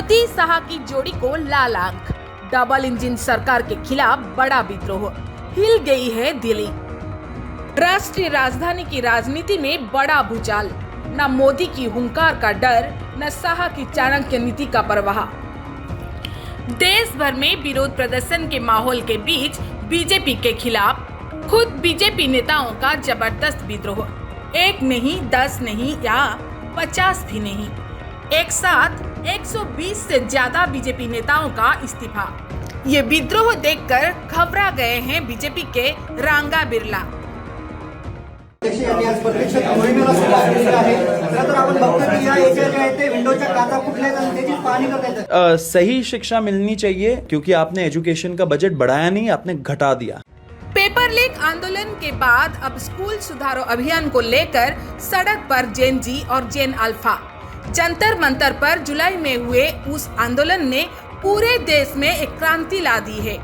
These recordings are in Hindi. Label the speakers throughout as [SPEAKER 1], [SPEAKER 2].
[SPEAKER 1] मोदी शाह की जोड़ी को लाल आंख। डबल इंजन सरकार के खिलाफ बड़ा विद्रोह, हिल गई है दिल्ली। राष्ट्रीय राजधानी की राजनीति में बड़ा भूचाल, न मोदी की हुंकार का डर, न शाह की चाणक्य नीति का परवाह। देश भर में विरोध प्रदर्शन के माहौल के बीच बीजेपी के खिलाफ खुद बीजेपी नेताओं का जबरदस्त विद्रोह। एक नहीं, 10 नहीं या 50 भी नहीं, एक साथ 120 से ज्यादा बीजेपी नेताओं का इस्तीफा। ये विद्रोह देखकर घबरा गए हैं बीजेपी के रांगा बिरला।
[SPEAKER 2] सही शिक्षा मिलनी चाहिए, क्योंकि आपने एजुकेशन का बजट बढ़ाया नहीं, आपने घटा दिया।
[SPEAKER 1] पेपर लीक आंदोलन के बाद अब स्कूल सुधारो अभियान को लेकर सड़क पर जेन जी और जेन अल्फा। जंतर मंतर पर जुलाई में हुए उस आंदोलन ने पूरे देश में एक क्रांति ला दी है।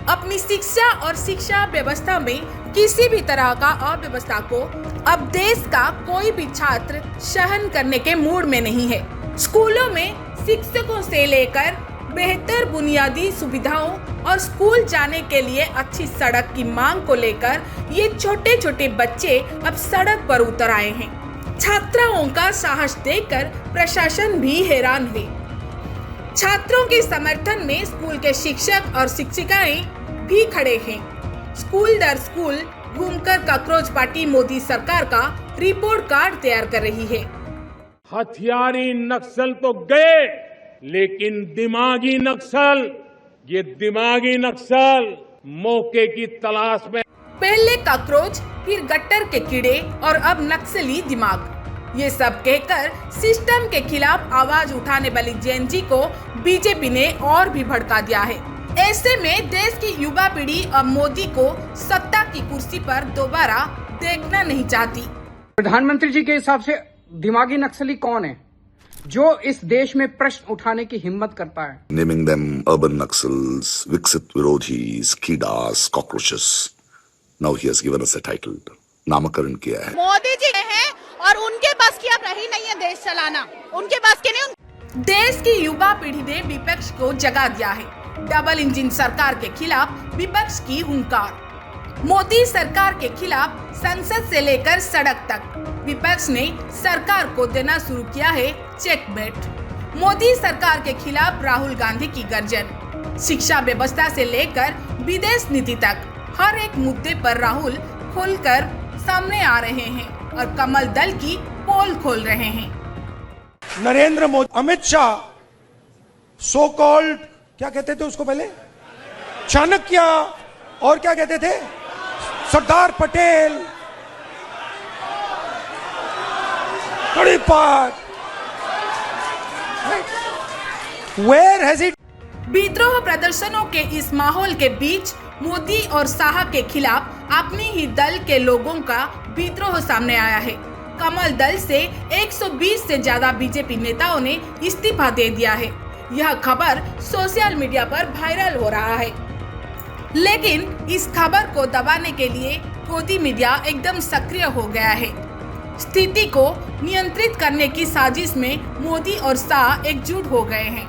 [SPEAKER 1] अपनी शिक्षा और शिक्षा व्यवस्था में किसी भी तरह का अव्यवस्था को अब देश का कोई भी छात्र सहन करने के मूड में नहीं है। स्कूलों में शिक्षकों से लेकर बेहतर बुनियादी सुविधाओं और स्कूल जाने के लिए अच्छी सड़क की मांग को लेकर ये छोटे छोटे बच्चे अब सड़क पर उतर आए हैं। छात्राओं का साहस देखकर प्रशासन भी हैरान हुए। छात्रों के समर्थन में स्कूल के शिक्षक और शिक्षिकाएं भी खड़े हैं। स्कूल दर स्कूल घूमकर कॉकरोच पार्टी मोदी सरकार का रिपोर्ट कार्ड तैयार कर रही है।
[SPEAKER 3] हथियारी नक्सल तो गए, लेकिन दिमागी नक्सल, ये दिमागी नक्सल मौके की तलाश में।
[SPEAKER 1] पहले कॉकरोच, फिर गट्टर के कीड़े और अब नक्सली दिमाग। ये सब कहकर सिस्टम के खिलाफ आवाज उठाने वाली जेन जी को बीजेपी ने और भी भड़का दिया है। ऐसे में देश की युवा पीढ़ी अब मोदी को सत्ता की कुर्सी पर दोबारा देखना नहीं चाहती।
[SPEAKER 4] प्रधानमंत्री जी के हिसाब से दिमागी नक्सली कौन है जो इस देश में प्रश्न उठाने की हिम्मत करता है?
[SPEAKER 5] Naming them urban naxals, विकसित विरोधीज, कीडास, cockroaches. Now he has given us a title. नामकरण किया है।
[SPEAKER 6] मोदी जी हैं और उनके बस की अब रही नहीं है देश चलाना, उनके बस के नहीं।
[SPEAKER 1] देश की युवा पीढ़ी ने विपक्ष को जगा दिया है। डबल इंजन सरकार के खिलाफ विपक्ष की हुंकार। मोदी सरकार के खिलाफ संसद से लेकर सड़क तक विपक्ष ने सरकार को देना शुरू किया है चेकमेट। मोदी सरकार के खिलाफ राहुल गांधी की गर्जन। शिक्षा व्यवस्था से लेकर विदेश नीति तक हर एक मुद्दे पर राहुल खुलकर सामने आ रहे हैं और कमल दल की पोल खोल रहे हैं।
[SPEAKER 7] नरेंद्र मोदी, अमित शाह, सो कॉल्ड क्या कहते थे उसको पहले, चाणक्य, और क्या कहते थे, Sardar Patel, Where has it?
[SPEAKER 1] विद्रोह प्रदर्शनों के इस माहौल के बीच मोदी और शाह के खिलाफ अपने ही दल के लोगों का विद्रोह सामने आया है। कमल दल से 120 से ज्यादा बीजेपी नेताओं ने इस्तीफा दे दिया है। यह खबर सोशल मीडिया पर वायरल हो रहा है, लेकिन इस खबर को दबाने के लिए मोदी मीडिया एकदम सक्रिय हो गया है। स्थिति को नियंत्रित करने की साजिश में मोदी और शाह एकजुट हो गए हैं।